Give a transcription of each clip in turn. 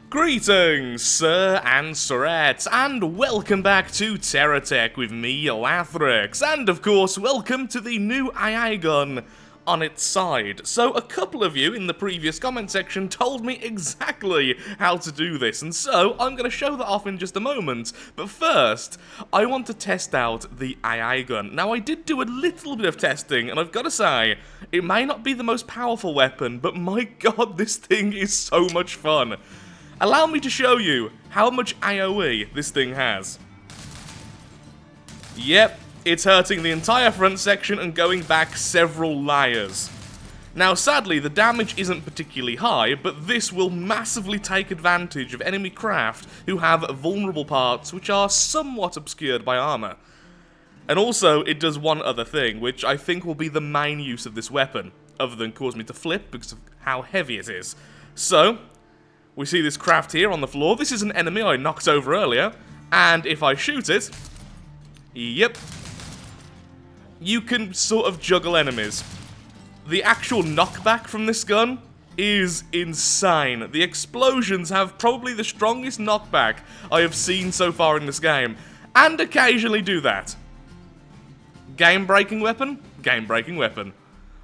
Greetings, sir and sirettes, and welcome back to Terratech with me, Lathrix, and of course, welcome to the new AI gun on its side. So, a couple of you in the previous comment section told me exactly how to do this, and so I'm going to show that off in just a moment. But first, I want to test out the AI gun. Now, I did do a little bit of testing, and I've got to say, it may not be the most powerful weapon, but my god, this thing is so much fun. Allow me to show you how much AoE this thing has. Yep, it's hurting the entire front section and going back several layers. Now sadly, the damage isn't particularly high, but this will massively take advantage of enemy craft who have vulnerable parts which are somewhat obscured by armor. And also, it does one other thing, which I think will be the main use of this weapon, other than cause me to flip because of how heavy it is. So, we see this craft here on the floor. This is an enemy I knocked over earlier. And if I shoot it, yep, you can sort of juggle enemies. The actual knockback from this gun is insane. The explosions have probably the strongest knockback I have seen so far in this game. And occasionally do that. Game-breaking weapon? Game-breaking weapon.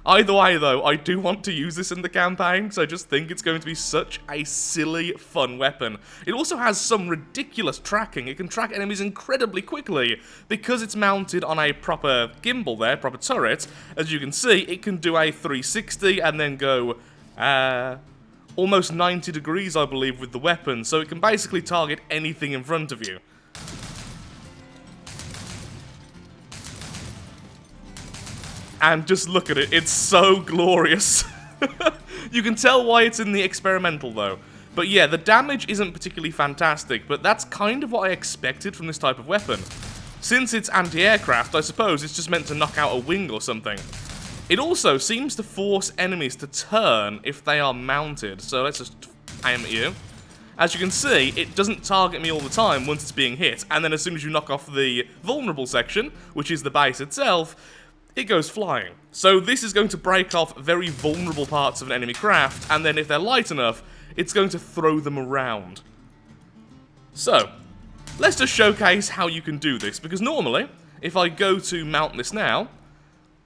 Either way, though, I do want to use this in the campaign, so I just think it's going to be such a silly, fun weapon. It also has some ridiculous tracking. It can track enemies incredibly quickly. Because it's mounted on a proper gimbal there, proper turret, as you can see, it can do a 360 and then go, almost 90 degrees, I believe, with the weapon. So it can basically target anything in front of you. And just look at it, it's so glorious. You can tell why it's in the experimental though. But yeah, the damage isn't particularly fantastic, but that's kind of what I expected from this type of weapon. Since it's anti-aircraft, I suppose it's just meant to knock out a wing or something. It also seems to force enemies to turn if they are mounted, so let's just aim at you. As you can see, it doesn't target me all the time once it's being hit, and then as soon as you knock off the vulnerable section, which is the base itself, it goes flying. So this is going to break off very vulnerable parts of an enemy craft, and then if they're light enough, it's going to throw them around. So, let's just showcase how you can do this, because normally, if I go to mount this now,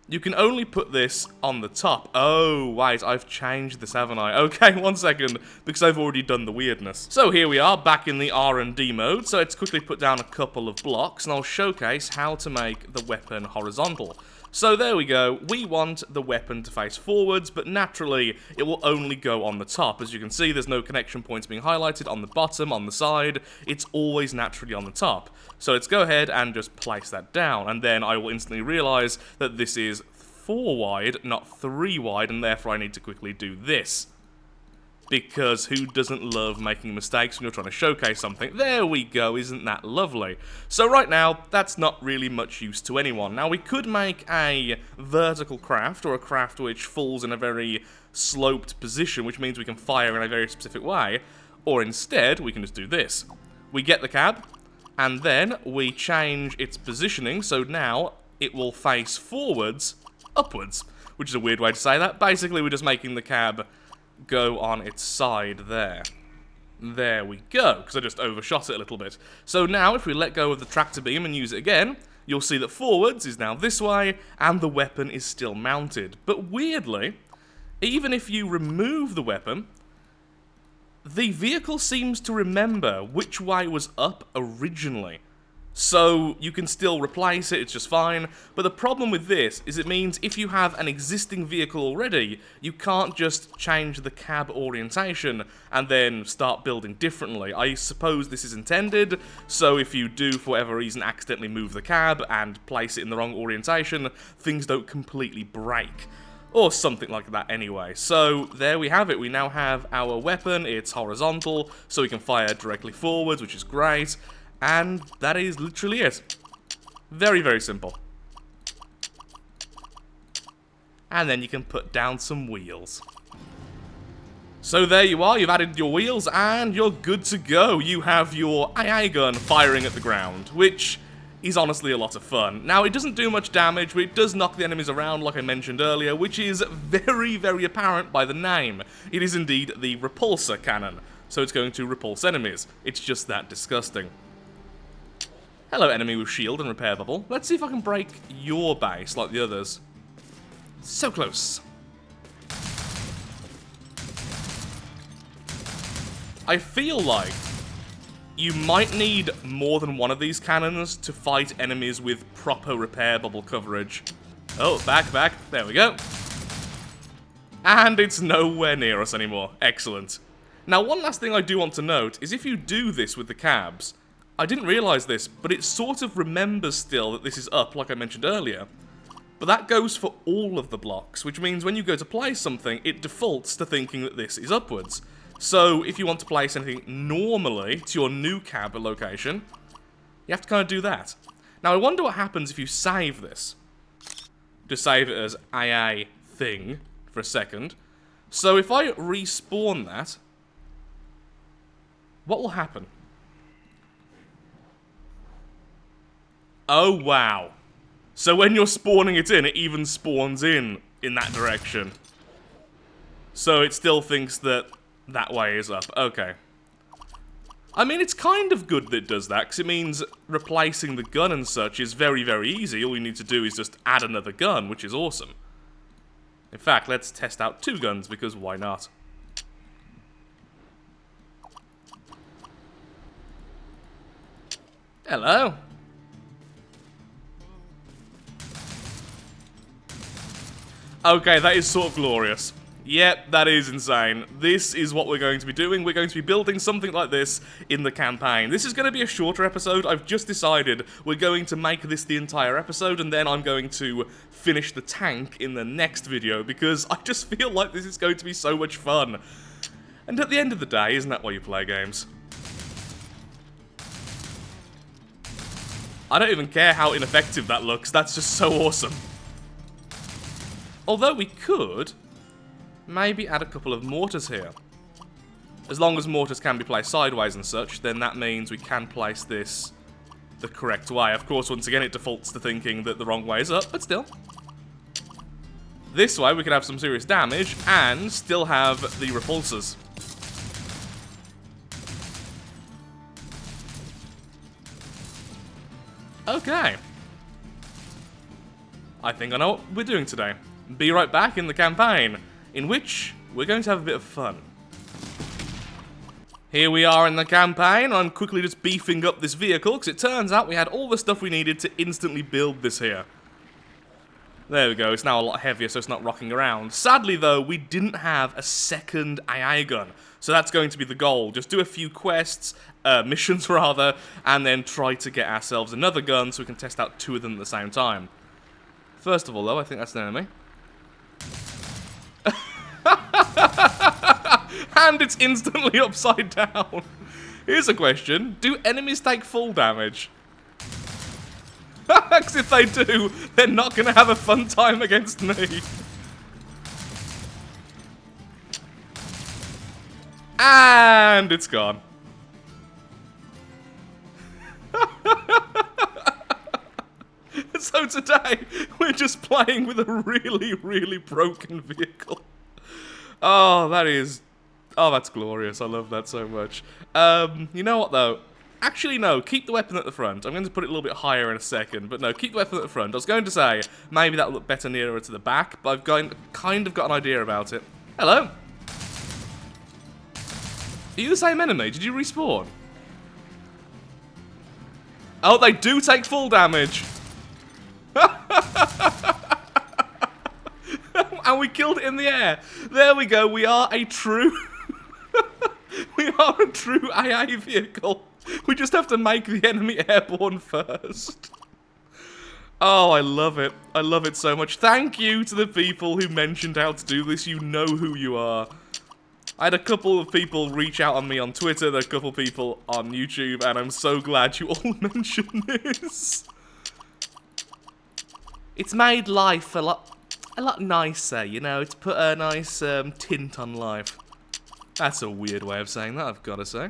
you can only put this on the top. Oh, wait, I've changed this, haven't I? Okay, 1 second, because I've already done the weirdness. So here we are, back in the R&D mode, so let's quickly put down a couple of blocks, and I'll showcase how to make the weapon horizontal. So there we go, we want the weapon to face forwards, but naturally, it will only go on the top. As you can see, there's no connection points being highlighted on the bottom, on the side, it's always naturally on the top. So let's go ahead and just place that down, and then I will instantly realize that this is 4 wide, not 3 wide, and therefore I need to quickly do this. Because who doesn't love making mistakes when you're trying to showcase something? There we go, isn't that lovely? So right now, that's not really much use to anyone. Now we could make a vertical craft, or a craft which falls in a very sloped position, which means we can fire in a very specific way, or instead, we can just do this. We get the cab, and then we change its positioning, so now it will face forwards, upwards, which is a weird way to say that. Basically, we're just making the cab go on its side there. There we go, because I just overshot it a little bit. So now, if we let go of the tractor beam and use it again, you'll see that forwards is now this way, and the weapon is still mounted. But weirdly, even if you remove the weapon, the vehicle seems to remember which way was up originally. So you can still replace it, it's just fine. But the problem with this is it means if you have an existing vehicle already, you can't just change the cab orientation and then start building differently. I suppose this is intended, so if you do, for whatever reason, accidentally move the cab and place it in the wrong orientation, things don't completely break. Or something like that anyway. So there we have it, we now have our weapon, it's horizontal, so we can fire directly forwards, which is great. And that is literally it. Very, very simple. And then you can put down some wheels. So there you are, you've added your wheels and you're good to go. You have your AA gun firing at the ground, which is honestly a lot of fun. Now, it doesn't do much damage, but it does knock the enemies around, like I mentioned earlier, which is very, very apparent by the name. It is indeed the repulsor cannon. so it's going to repulse enemies. It's just that disgusting. Hello, enemy with shield and repair bubble. Let's see if I can break your base like the others. So close. I feel like you might need more than one of these cannons to fight enemies with proper repair bubble coverage. Oh, back. There we go. And it's nowhere near us anymore. Excellent. Now, one last thing I do want to note is if you do this with the cabs, I didn't realise this, but it sort of remembers still that this is up, like I mentioned earlier. But that goes for all of the blocks, which means when you go to place something, it defaults to thinking that this is upwards. So, if you want to place anything normally to your new cab location, you have to kind of do that. Now, I wonder what happens if you save this. Just save it as AA thing for a second. So, if I respawn that, what will happen? Oh, wow. So when you're spawning it even spawns in that direction. So it still thinks that that way is up. Okay. I mean, it's kind of good that it does that, because it means replacing the gun and such is very, very easy. All you need to do is just add another gun, which is awesome. In fact, let's test out 2 guns, because why not? Hello. Okay, that is sort of glorious. Yep, that is insane. This is what we're going to be doing. We're going to be building something like this in the campaign. This is going to be a shorter episode. I've just decided we're going to make this the entire episode, and then I'm going to finish the tank in the next video, because I just feel like this is going to be so much fun. And at the end of the day, isn't that why you play games? I don't even care how ineffective that looks. That's just so awesome. Although we could maybe add a couple of mortars here. As long as mortars can be placed sideways and such, then that means we can place this the correct way. Of course, once again, it defaults to thinking that the wrong way is up, but still. This way, we could have some serious damage and still have the repulsors. Okay. I think I know what we're doing today. Be right back in the campaign, in which we're going to have a bit of fun. Here we are in the campaign. I'm quickly just beefing up this vehicle, because it turns out we had all the stuff we needed to instantly build this here. There we go, it's now a lot heavier, so it's not rocking around. Sadly, though, we didn't have a second AA gun, so that's going to be the goal. Just do a few quests, missions rather, and then try to get ourselves another gun so we can test out 2 of them at the same time. First of all, though, I think that's an enemy. And it's instantly upside down. Here's a question. Do enemies take full damage? Because if they do, they're not going to have a fun time against me. And it's gone. So today, we're just playing with a really, really broken vehicle. Oh, that is... Oh, that's glorious. I love that so much. You know what, though? Actually, no. Keep the weapon at the front. I'm going to put it a little bit higher in a second. But no, keep the weapon at the front. I was going to say, maybe that would look better nearer to the back. But I've kind of got an idea about it. Hello. Are you the same enemy? Did you respawn? Oh, they do take full damage. And we killed it in the air. There we go. We are a true... we are a true AA vehicle. We just have to make the enemy airborne first. Oh, I love it. I love it so much. Thank you to the people who mentioned how to do this. You know who you are. I had a couple of people reach out on me on Twitter. There are a couple of people on YouTube. And I'm so glad you all mentioned this. It's made life a lot nicer, you know. It's put a nice tint on life. That's a weird way of saying that, I've got to say.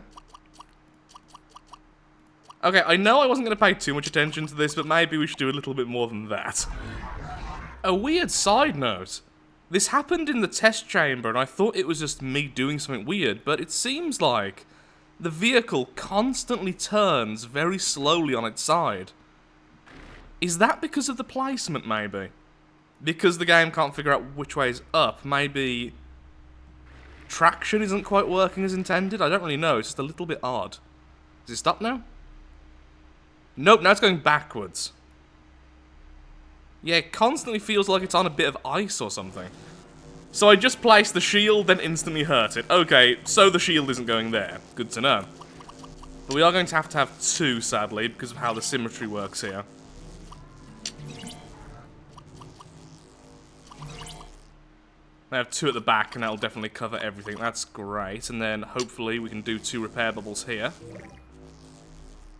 Okay, I know I wasn't going to pay too much attention to this, but maybe we should do a little bit more than that. A weird side note. This happened in the test chamber, and I thought it was just me doing something weird, but it seems like the vehicle constantly turns very slowly on its side. Is that because of the placement, maybe? Because the game can't figure out which way is up, maybe traction isn't quite working as intended? I don't really know, it's just a little bit odd. Is it stopped now? Nope, now it's going backwards. Yeah, it constantly feels like it's on a bit of ice or something. So I just placed the shield, then instantly hurt it. Okay, so the shield isn't going there. Good to know. But we are going to have two, sadly, because of how the symmetry works here. I have two at the back, and that'll definitely cover everything. That's great. And then, hopefully, we can do two repair bubbles here.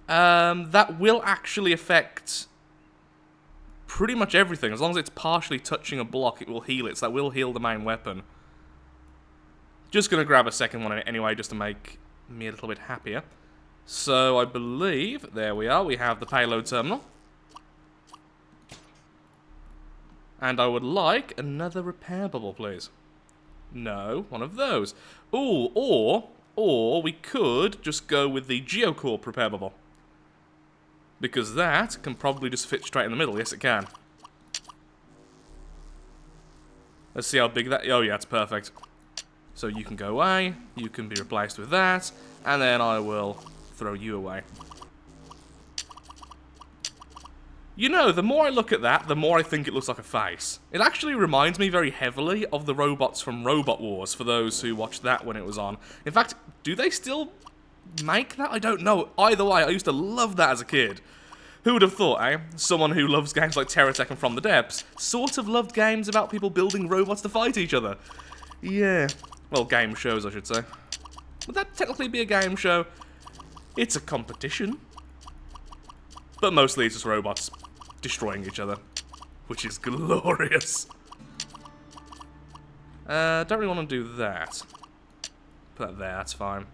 That will actually affect pretty much everything. As long as it's partially touching a block, it will heal it. So that will heal the main weapon. Just gonna grab a second one anyway, just to make me a little bit happier. So I believe, there we are, we have the payload terminal. And I would like another repair bubble, please. No, one of those. Ooh, or we could just go with the Geocorp repair bubble. Because that can probably just fit straight in the middle. Yes, it can. Let's see how big that... Oh, yeah, it's perfect. So you can go away. You can be replaced with that. And then I will throw you away. You know, the more I look at that, the more I think it looks like a face. It actually reminds me very heavily of the robots from Robot Wars, for those who watched that when it was on. In fact, do they still make that? I don't know. Either way, I used to love that as a kid. Who would have thought, eh? Someone who loves games like Terratech and From the Depths sort of loved games about people building robots to fight each other. Yeah. Well, game shows, I should say. Would that technically be a game show? It's a competition. But mostly it's just robots destroying each other, which is glorious. Don't really want to do that. Put that there, that's fine.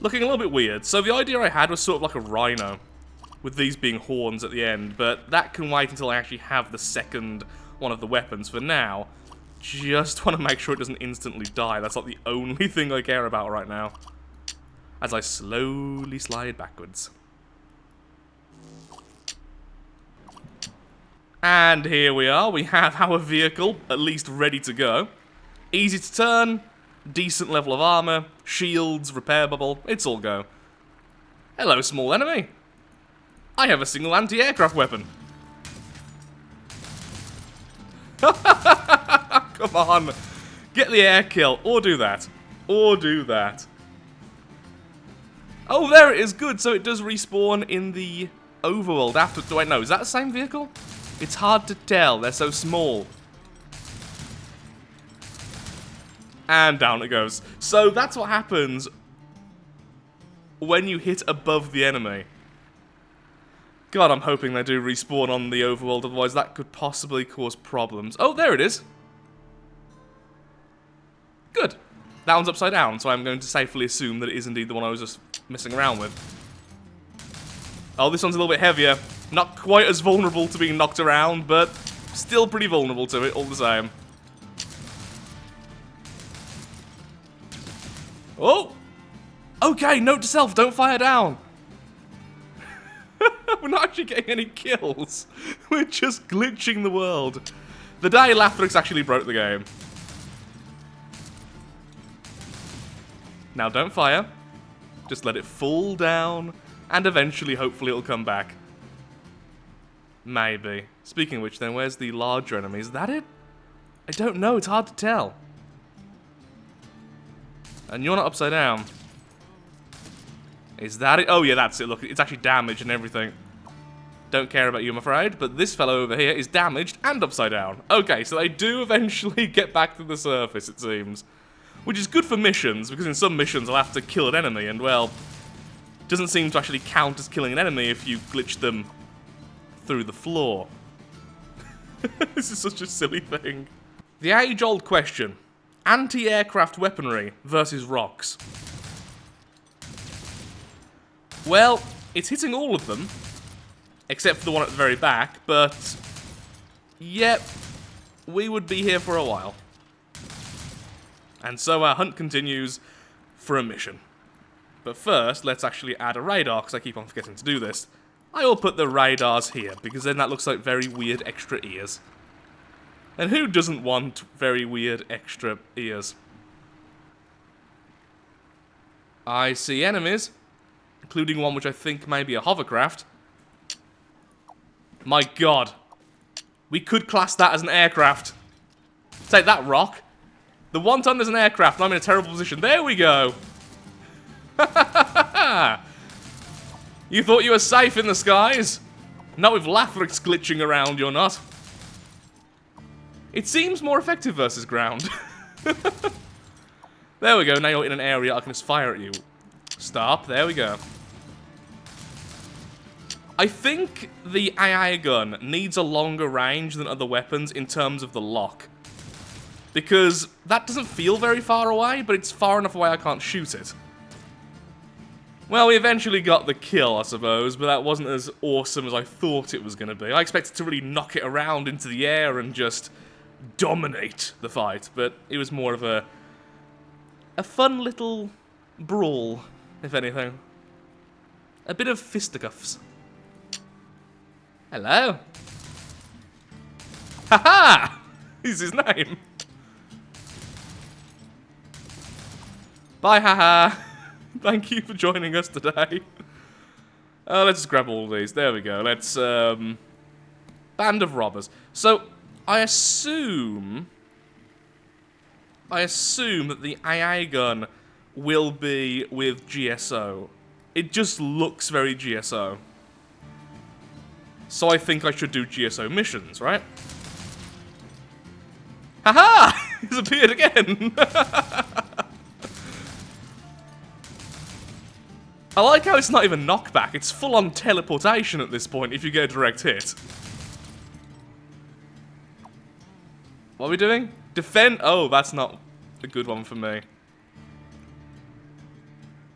Looking a little bit weird. So the idea I had was sort of like a rhino, with these being horns at the end, but that can wait until I actually have the second one of the weapons. For now, just want to make sure it doesn't instantly die. That's like the only thing I care about right now. As I slowly slide backwards. And here we are, we have our vehicle, at least ready to go. Easy to turn, decent level of armor, shields, repair bubble, it's all go. Hello, small enemy. I have a single anti-aircraft weapon. Come on, get the air kill, or do that, or do that. Oh, there it is, good, so it does respawn in the overworld after, wait, no, is that the same vehicle? It's hard to tell, they're so small. And down it goes. So that's what happens when you hit above the enemy. God, I'm hoping they do respawn on the overworld, otherwise that could possibly cause problems. Oh, there it is. Good. That one's upside down, so I'm going to safely assume that it is indeed the one I was just messing around with. Oh, this one's a little bit heavier. Not quite as vulnerable to being knocked around, but still pretty vulnerable to it all the same. Oh! Okay, note to self, don't fire down. We're not actually getting any kills. We're just glitching the world. The day Lathrix actually broke the game. Now don't fire. Just let it fall down, and eventually, hopefully, it'll come back. Maybe. Speaking of which, then, where's the larger enemy? Is that it? I don't know, it's hard to tell. And you're not upside down. Is that it? Oh yeah, that's it, look, it's actually damaged and everything. Don't care about you, I'm afraid, but this fellow over here is damaged and upside down. Okay, so they do eventually get back to the surface, it seems. Which is good for missions, because in some missions I'll have to kill an enemy, and well, it doesn't seem to actually count as killing an enemy if you glitch them through the floor. This is such a silly thing. The age-old question. Anti-aircraft weaponry versus rocks. Well, it's hitting all of them, except for the one at the very back, but... Yep. we would be here for a while. And so our hunt continues for a mission. But first, let's actually add a radar, because I keep on forgetting to do this. I will put the radars here, because then that looks like very weird extra ears. And who doesn't want very weird extra ears? I see enemies, including one which I think may be a hovercraft. My god. We could class that as an aircraft. Take that, rock. The one time there's an aircraft and I'm in a terrible position. There we go. You thought you were safe in the skies? Not with Lathrix glitching around, you're not. It seems more effective versus ground. There we go, now you're in an area I can just fire at you. Stop, there we go. I think the AI gun needs a longer range than other weapons in terms of the lock. Because that doesn't feel very far away, but it's far enough away I can't shoot it. Well, we eventually got the kill, I suppose, but that wasn't as awesome as I thought it was going to be. I expected to really knock it around into the air and just dominate the fight, but it was more of a fun little brawl, if anything. A bit of fisticuffs. Hello. Haha! Is his name. Bye, haha. Thank you for joining us today. Let's just grab all these. There we go. Let's, Band of robbers. So, I assume that the AI gun will be with GSO. It just looks very GSO. So I think I should do GSO missions, right? Haha! He's appeared again! I like how it's not even knockback, it's full-on teleportation at this point if you get a direct hit. What are we doing? Defend? Oh, that's not a good one for me.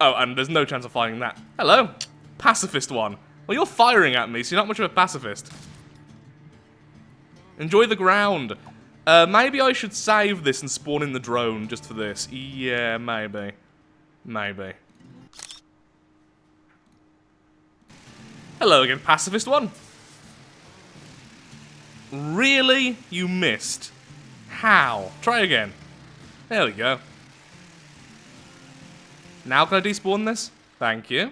Oh, and there's no chance of finding that. Hello. Pacifist one. Well, you're firing at me, so you're not much of a pacifist. Enjoy the ground. Maybe I should save this and spawn in the drone just for this. Yeah, maybe. Maybe. Hello again, pacifist one. Really? You missed. How? Try again. There we go. Now can I despawn this? Thank you.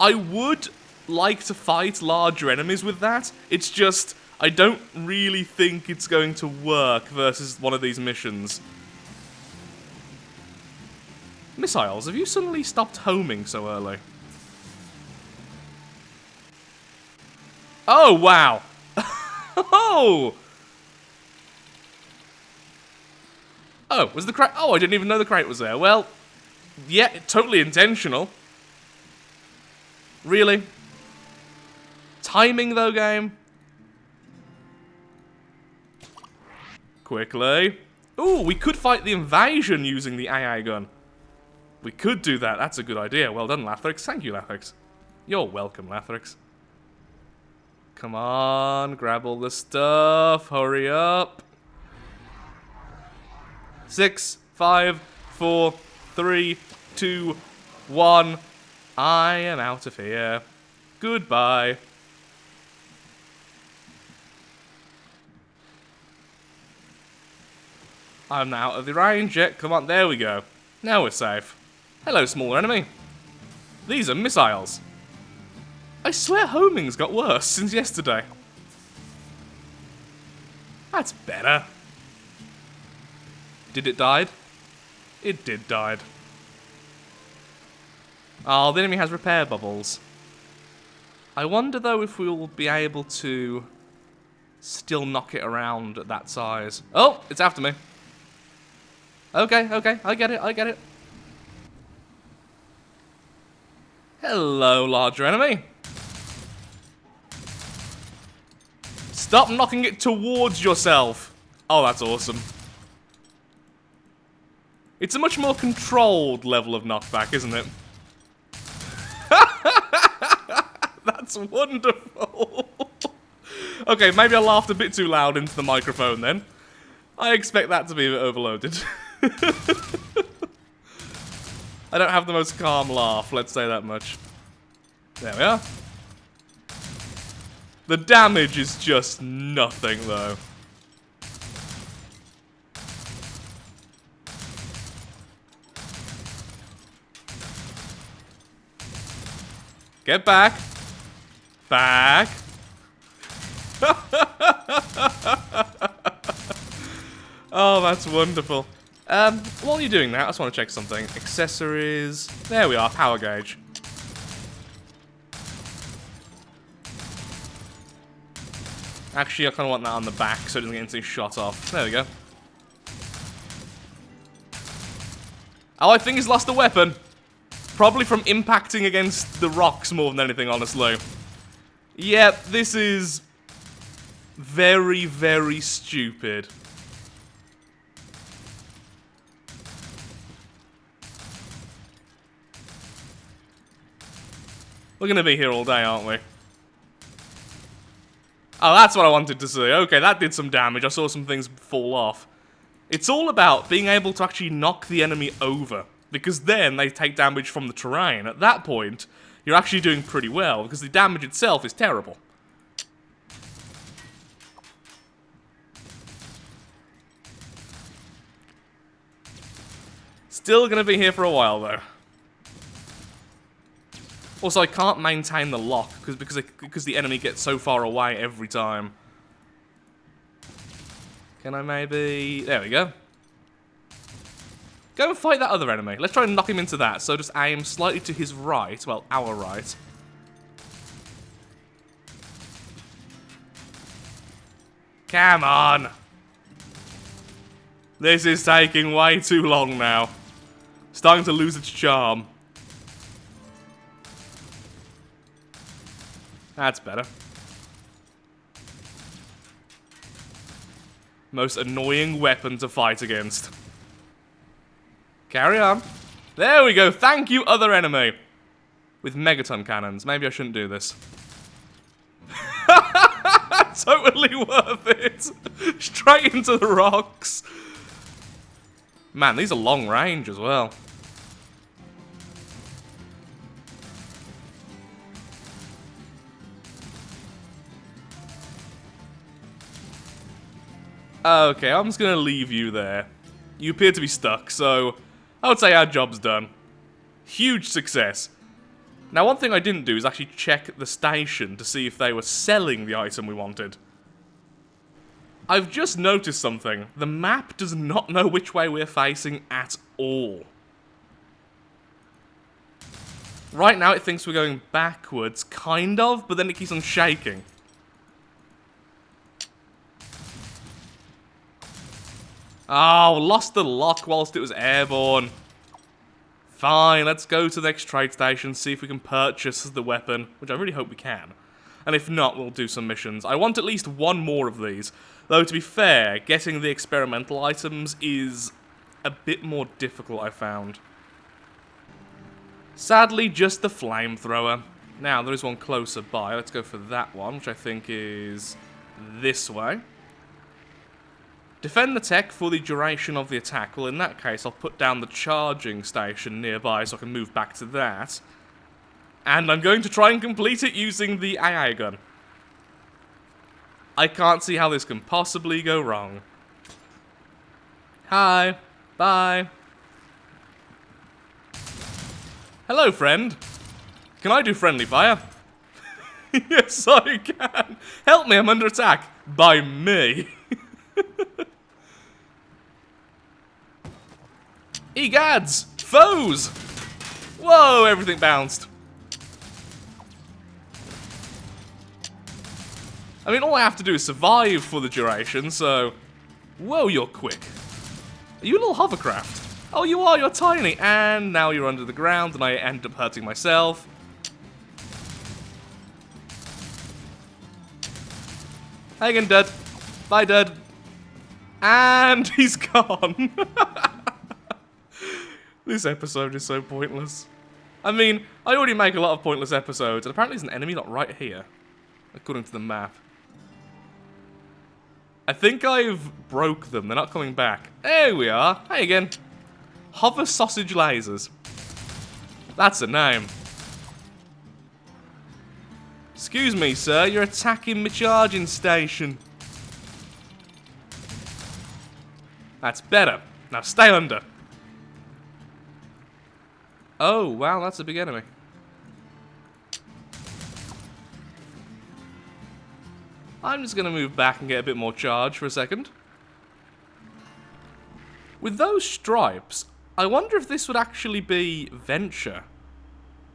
I would like to fight larger enemies with that. It's just, I don't really think it's going to work versus one of these missions. Missiles, have you suddenly stopped homing so early? Oh, wow. Oh! Oh, was the crate? Oh, I didn't even know the crate was there. Well, yeah, totally intentional. Really? Timing, though, game? Quickly. Ooh, we could fight the invasion using the AI gun. We could do that. That's a good idea. Well done, Lathrix. Thank you, Lathrix. You're welcome, Lathrix. Come on, grab all the stuff. Hurry up. 6, 5, 4, 3, 2, 1. I am out of here. Goodbye. I'm now out of the range yet. Come on, there we go. Now we're safe. Hello, small enemy. These are missiles. I swear homing's got worse since yesterday. That's better. Did it die? It did die. Oh, the enemy has repair bubbles. I wonder, though, if we'll be able to still knock it around at that size. Oh, it's after me. Okay, okay, I get it, I get it. Hello, larger enemy. Stop knocking it towards yourself. Oh, that's awesome. It's a much more controlled level of knockback, isn't it? That's wonderful. Okay, maybe I laughed a bit too loud into the microphone then. I expect that to be a bit overloaded. I don't have the most calm laugh, let's say that much. There we are. The damage is just nothing, though. Get back. Back. Oh, that's wonderful. While you're doing that, I just want to check something. Accessories. There we are, power gauge. Actually, I kind of want that on the back so it doesn't get instantly shot off. There we go. Oh, I think he's lost a weapon. Probably from impacting against the rocks more than anything, honestly. Yep, this is very, very stupid. We're gonna be here all day, aren't we? Oh, that's what I wanted to see. Okay, that did some damage. I saw some things fall off. It's all about being able to actually knock the enemy over, because then they take damage from the terrain. At that point, you're actually doing pretty well, because the damage itself is terrible. Still gonna be here for a while, though. Also, I can't maintain the lock because the enemy gets so far away every time. Can I maybe... There we go. Go and fight that other enemy. Let's try and knock him into that. So just aim slightly to his right. Well, our right. Come on. This is taking way too long now. Starting to lose its charm. That's better. Most annoying weapon to fight against. Carry on. There we go. Thank you, other enemy. With megaton cannons. Maybe I shouldn't do this. Totally worth it. Straight into the rocks. Man, these are long range as well. Okay, I'm just gonna leave you there. You appear to be stuck, so I would say our job's done. Huge success. Now, one thing I didn't do is actually check the station to see if they were selling the item we wanted. I've just noticed something. The map does not know which way we're facing at all. Right now it thinks we're going backwards, kind of, but then it keeps on shaking. Oh, lost the lock whilst it was airborne. Fine, let's go to the next trade station, see if we can purchase the weapon, which I really hope we can. And if not, we'll do some missions. I want at least one more of these. Though, to be fair, getting the experimental items is a bit more difficult, I found. Sadly, just the flamethrower. Now, there is one closer by. Let's go for that one, which I think is this way. Defend the tech for the duration of the attack. Well, in that case, I'll put down the charging station nearby so I can move back to that. And I'm going to try and complete it using the AA gun. I can't see how this can possibly go wrong. Hi. Bye. Hello, friend. Can I do friendly fire? Yes, I can. Help me, I'm under attack. By me. Egads! Foes! Whoa, everything bounced. I mean, all I have to do is survive for the duration, so... Whoa, you're quick. Are you a little hovercraft? Oh, you are, you're tiny. And now you're under the ground, and I end up hurting myself. Hi again, Dud. Bye, Dud. And he's gone. This episode is so pointless. I mean, I already make a lot of pointless episodes, and apparently there's an enemy not right here, according to the map. I think I've broke them. They're not coming back. There we are. Hey again. Hover sausage lasers. That's a name. Excuse me, sir. You're attacking my charging station. That's better. Now stay under. Oh, wow. That's a big enemy. I'm just going to move back and get a bit more charge for a second. With those stripes, I wonder if this would actually be Venture.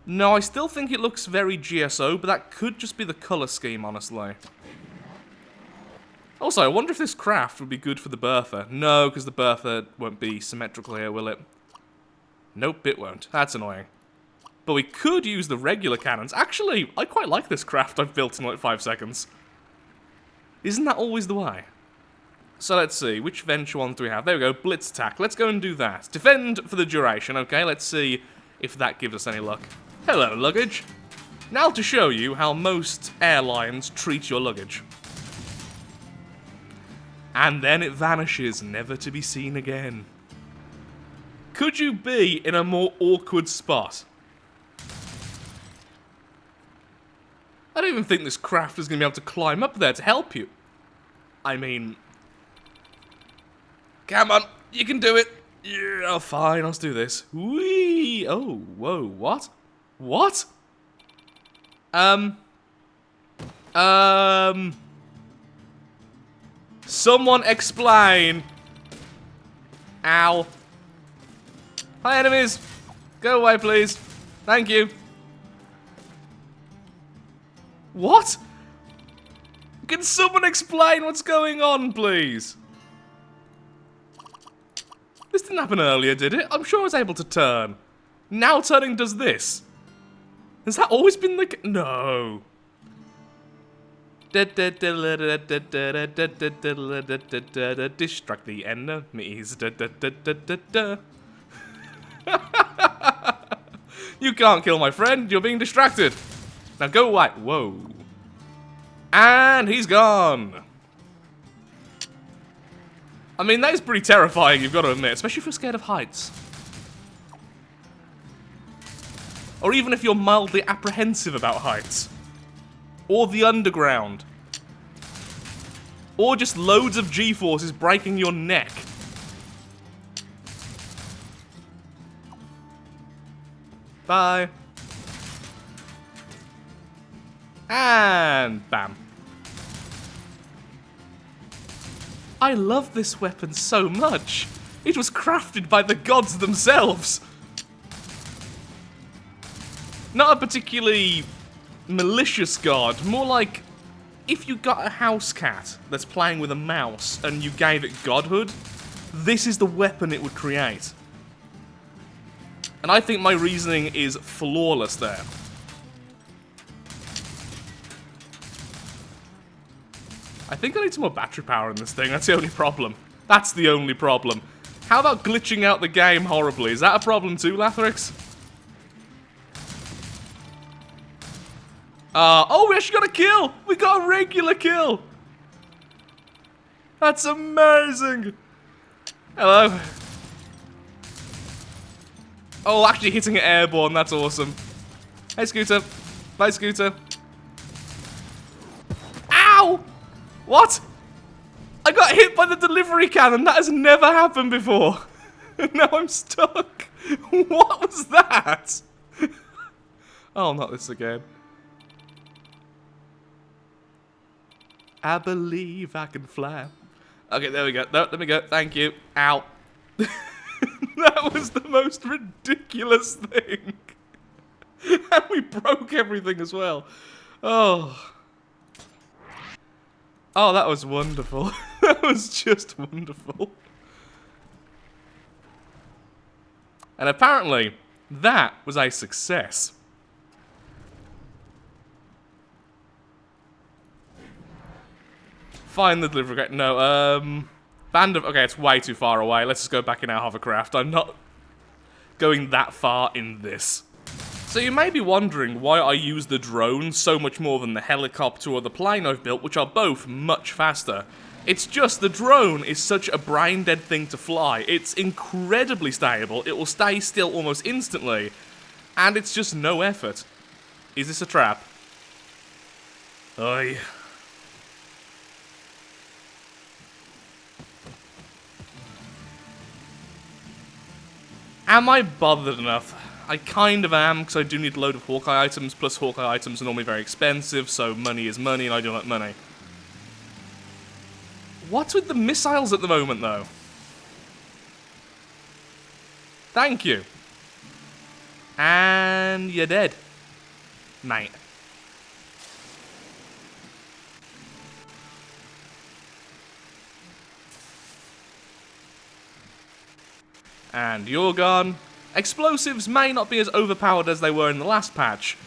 No, I still think it looks very GSO, but that could just be the colour scheme, honestly. Also, I wonder if this craft would be good for the Bertha. No, because the Bertha won't be symmetrical here, will it? Nope, it won't. That's annoying. But we could use the regular cannons. Actually, I quite like this craft I've built in like 5 seconds. Isn't that always the way? So let's see, which Venture one do we have? There we go, Blitz Attack. Let's go and do that. Defend for the duration, okay? Let's see if that gives us any luck. Hello, luggage. Now to show you how most airlines treat your luggage. And then it vanishes, never to be seen again. Could you be in a more awkward spot? I don't even think this craft is going to be able to climb up there to help you. I mean... Come on, you can do it. Yeah, fine, let's do this. Whee! Oh, whoa, what? What? Someone explain. Ow. Hi, enemies. Go away, please. Thank you. What? Can someone explain what's going on, please? This didn't happen earlier, did it? I'm sure I was able to turn. Now turning does this. Has that always been the... No. Distract the enemies. You can't kill my friend. You're being distracted. Now go away. Whoa. And he's gone. I mean, that is pretty terrifying, you've got to admit, especially if you're scared of heights. Or even if you're mildly apprehensive about heights. Or the underground. Or just loads of G-forces breaking your neck. Bye. And bam. I love this weapon so much. It was crafted by the gods themselves. Not a particularly malicious god, more like if you got a house cat that's playing with a mouse and you gave it godhood, this is the weapon it would create. And I think my reasoning is flawless there. I think I need some more battery power in this thing, that's the only problem. That's the only problem. How about glitching out the game horribly? Is that a problem too, Lathrix? Oh, we actually got a kill! We got a regular kill! That's amazing! Hello. Oh, actually hitting it airborne, that's awesome. Hey, Scooter. Bye, Scooter. Ow! What? I got hit by the delivery cannon. That has never happened before. Now I'm stuck. What was that? Oh, not this again. I believe I can fly. Okay, there we go. No, let me go. Thank you. Ow. That was the most ridiculous thing. And we broke everything as well. Oh. Oh, that was wonderful. That was just wonderful. And apparently, that was a success. Find the delivery. No, band of... Okay, it's way too far away. Let's just go back in our hovercraft. I'm not going that far in this. So you may be wondering why I use the drone so much more than the helicopter or the plane I've built, which are both much faster. It's just the drone is such a brain-dead thing to fly. It's incredibly stable. It will stay still almost instantly. And it's just no effort. Is this a trap? Oi. Am I bothered enough? I kind of am, because I do need a load of Hawkeye items, plus Hawkeye items are normally very expensive, so money is money, and I do like money. What's with the missiles at the moment, though? Thank you. And you're dead, mate. And you're gone. Explosives may not be as overpowered as they were in the last patch,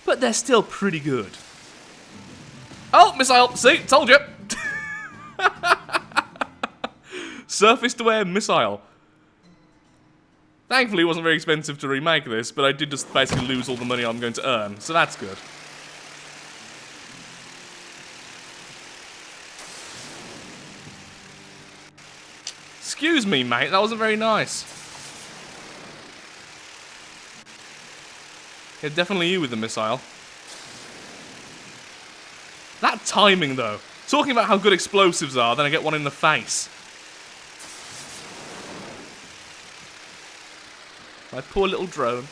but they're still pretty good. Oh, missile! See? Told you! Surface-to-air missile. Thankfully, it wasn't very expensive to remake this, but I did just basically lose all the money I'm going to earn, so that's good. Excuse me, mate, that wasn't very nice. Yeah, definitely you with the missile. That timing, though. Talking about how good explosives are, then I get one in the face. My poor little drone.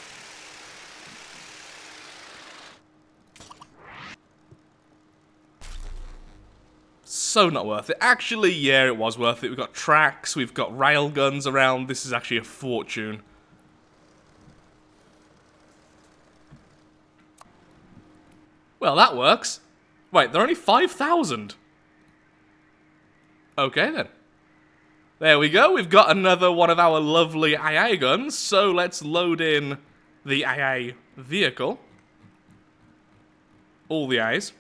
So not worth it. Actually, yeah, it was worth it. We've got tracks, we've got rail guns around. This is actually a fortune. Well, that works. Wait, they're only 5,000. Okay, then. There we go. We've got another one of our lovely AA guns. So let's load in the AA vehicle. All the A's.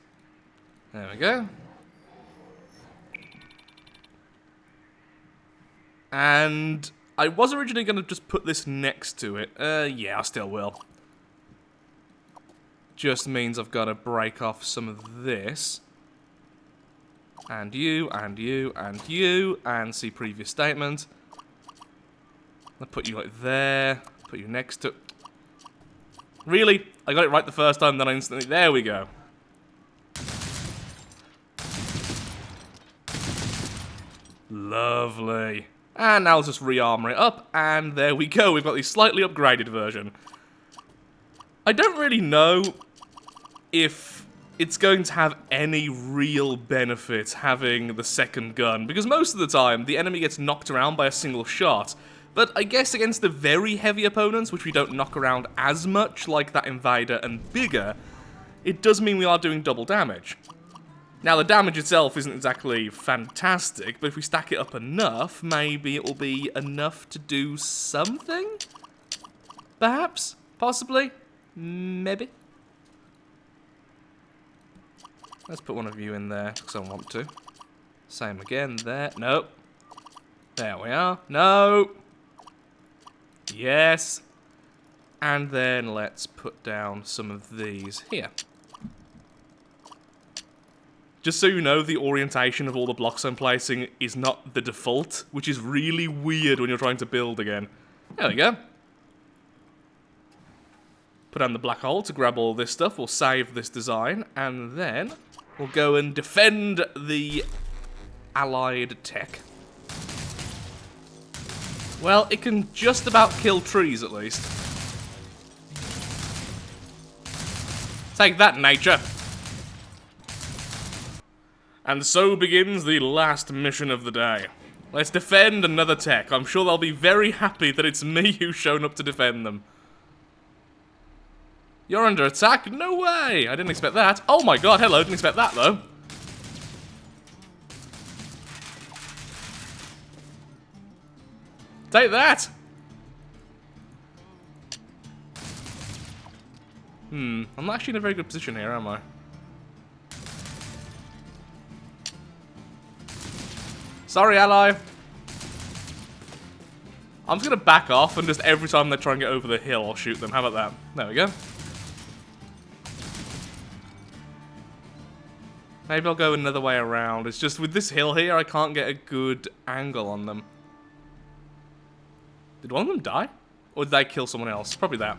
There we go. And I was originally going to just put this next to it. Yeah, I still will. Just means I've got to break off some of this. And you, and you, and you, and see previous statement. I'll put you like there, put you next to... Really? I got it right the first time, then I instantly... There we go. Lovely. And now I'll just re-armor it up, and there we go. We've got the slightly upgraded version. I don't really know if it's going to have any real benefit having the second gun, because most of the time the enemy gets knocked around by a single shot, but I guess against the very heavy opponents, which we don't knock around as much, like that Invader and bigger, it does mean we are doing double damage. Now the damage itself isn't exactly fantastic, but if we stack it up enough, maybe it will be enough to do something? Perhaps? Possibly? Maybe? Let's put one of you in there, because I want to. Same again there. Nope. There we are. No! Yes. And then let's put down some of these here. Just so you know, the orientation of all the blocks I'm placing is not the default, which is really weird when you're trying to build again. There we go. Put down the black hole to grab all this stuff. We'll save this design, and then we'll go and defend the allied tech. Well, it can just about kill trees, at least. Take that, nature! And so begins the last mission of the day. Let's defend another tech. I'm sure they'll be very happy that it's me who's shown up to defend them. You're under attack? No way! I didn't expect that. Oh my god, hello, didn't expect that though. Take that! I'm not actually in a very good position here, am I? Sorry, ally. I'm just gonna back off and just every time they try and get over the hill, I'll shoot them. How about that? There we go. Maybe I'll go another way around. It's just with this hill here, I can't get a good angle on them. Did one of them die? Or did they kill someone else? Probably that.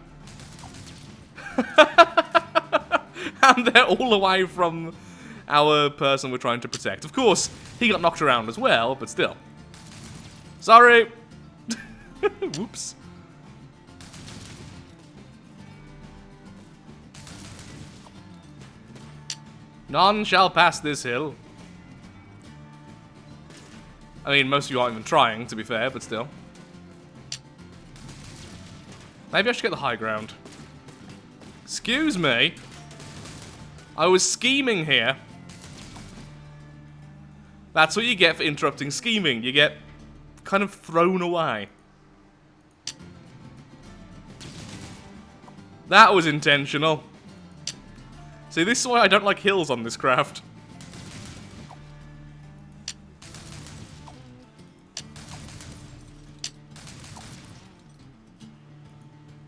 And they're all away from our person we're trying to protect. Of course, he got knocked around as well, but still. Sorry! Whoops. None shall pass this hill. I mean, most of you aren't even trying, to be fair, but still. Maybe I should get the high ground. Excuse me. I was scheming here. That's what you get for interrupting scheming. You get kind of thrown away. That was intentional. See, this is why I don't like hills on this craft.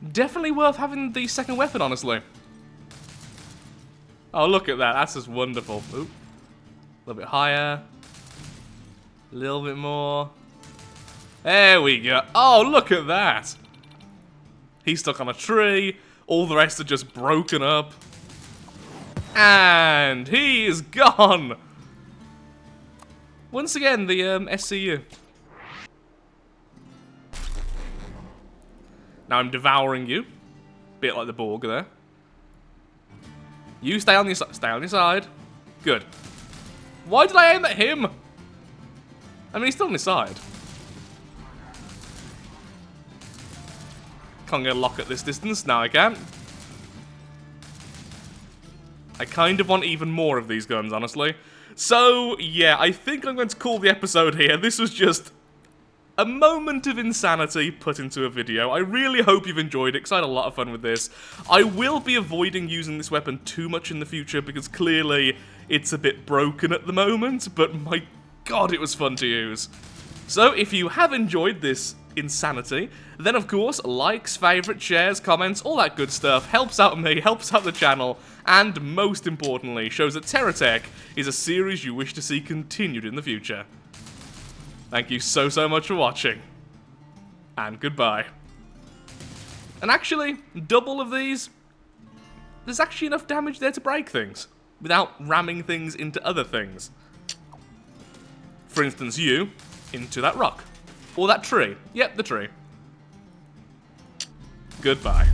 Definitely worth having the second weapon, honestly. Oh, look at that. That's just wonderful. Oop. A little bit higher. A little bit more. There we go. Oh, look at that. He's stuck on a tree. All the rest are just broken up. And he is gone. Once again, the SCU. Now I'm devouring you. Bit like the Borg there. You stay on your side. Stay on your side. Good. Why did I aim at him? I mean, he's still on his side. Can't get a lock at this distance. Now I can. I kind of want even more of these guns, honestly. So, yeah, I think I'm going to call the episode here. This was just a moment of insanity put into a video. I really hope you've enjoyed it, because I had a lot of fun with this. I will be avoiding using this weapon too much in the future, because clearly it's a bit broken at the moment, but my god, it was fun to use. So, if you have enjoyed this insanity, then of course, likes, favourites, shares, comments, all that good stuff helps out me, helps out the channel, and most importantly, shows that Terratech is a series you wish to see continued in the future. Thank you so much for watching, and goodbye. And actually, double of these, there's actually enough damage there to break things, without ramming things into other things. For instance, you into that rock. Or that tree. Yep, the tree. Goodbye.